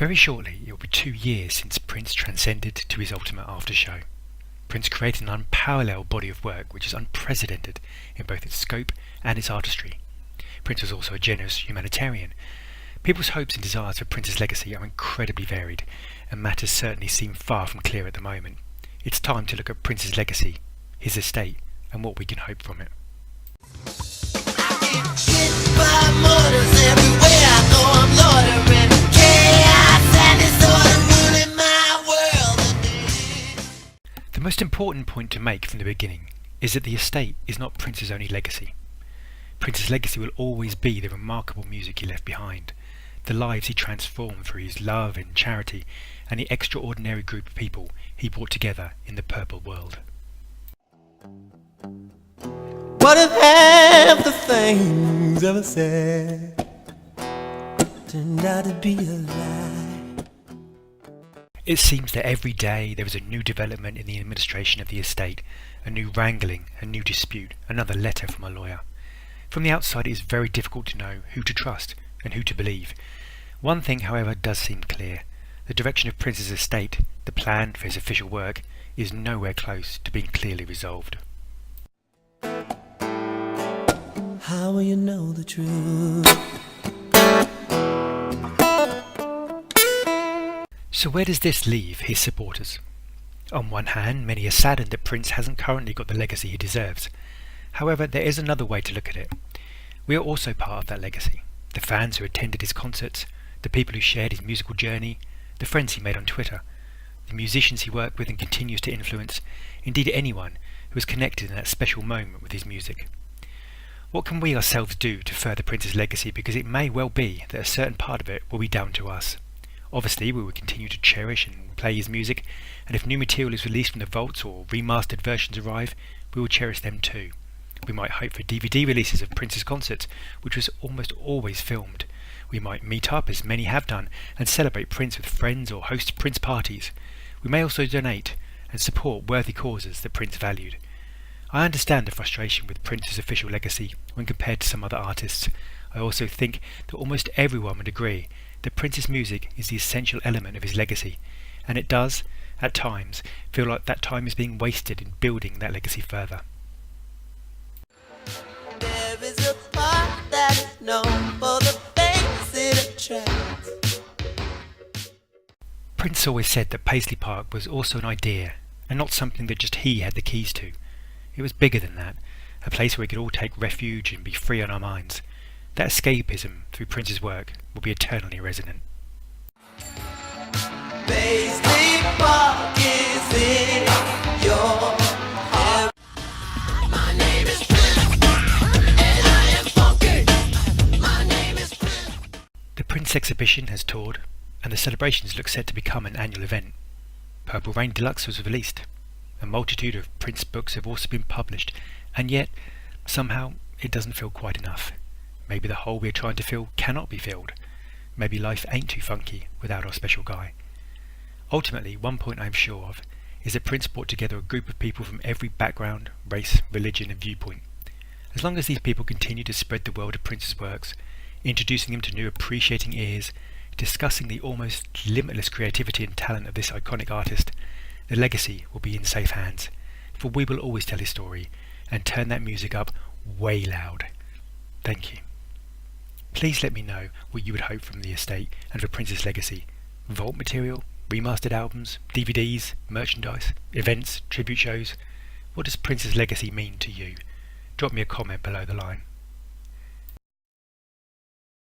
Very shortly, it will be 2 years since Prince transcended to his ultimate after show. Prince created an unparalleled body of work which is unprecedented in both its scope and its artistry. Prince was also a generous humanitarian. People's hopes and desires for Prince's legacy are incredibly varied, and matters certainly seem far from clear at the moment. It's time to look at Prince's legacy, his estate, and what we can hope from it. The most important point to make from the beginning is that the estate is not Prince's only legacy. Prince's legacy will always be the remarkable music he left behind, the lives he transformed through his love and charity, and the extraordinary group of people he brought together in the purple world. What if half the things ever said turned out to be a lie? It seems that every day there is a new development in the administration of the estate, a new wrangling, a new dispute, another letter from a lawyer. From the outside it is very difficult to know who to trust and who to believe. One thing, however, does seem clear. The direction of Prince's estate, the plan for his official work, is nowhere close to being clearly resolved. How will you know the truth? So where does this leave his supporters? On one hand, many are saddened that Prince hasn't currently got the legacy he deserves. However, there is another way to look at it. We are also part of that legacy. The fans who attended his concerts, the people who shared his musical journey, the friends he made on Twitter, the musicians he worked with and continues to influence, indeed anyone who was connected in that special moment with his music. What can we ourselves do to further Prince's legacy, because it may well be that a certain part of it will be down to us. Obviously, we will continue to cherish and play his music, and if new material is released from the vaults or remastered versions arrive, we will cherish them too. We might hope for DVD releases of Prince's concerts, which was almost always filmed. We might meet up, as many have done, and celebrate Prince with friends or host Prince parties. We may also donate and support worthy causes that Prince valued. I understand the frustration with Prince's official legacy when compared to some other artists. I also think that almost everyone would agree that Prince's music is the essential element of his legacy, and it does, at times, feel like that time is being wasted in building that legacy further. There is a part that is known for the things it attracts. Prince always said that Paisley Park was also an idea, and not something that just he had the keys to. It was bigger than that, a place where we could all take refuge and be free on our minds. That escapism through Prince's work will be eternally resonant. Paisley Park is in your heart. My name is Prince, and I am funky. My name is Prince. The Prince exhibition has toured, and the celebrations look set to become an annual event. Purple Rain Deluxe was released. A multitude of Prince books have also been published, and yet, somehow, it doesn't feel quite enough. Maybe the hole we are trying to fill cannot be filled. Maybe life ain't too funky without our special guy. Ultimately, one point I am sure of is that Prince brought together a group of people from every background, race, religion and viewpoint. As long as these people continue to spread the world of Prince's works, introducing them to new appreciating ears, discussing the almost limitless creativity and talent of this iconic artist, the legacy will be in safe hands, for we will always tell his story and turn that music up way loud. Thank you. Please let me know what you would hope from the estate and for Prince's legacy. Vault material, remastered albums, DVDs, merchandise, events, tribute shows. What does Prince's legacy mean to you? Drop me a comment below the line.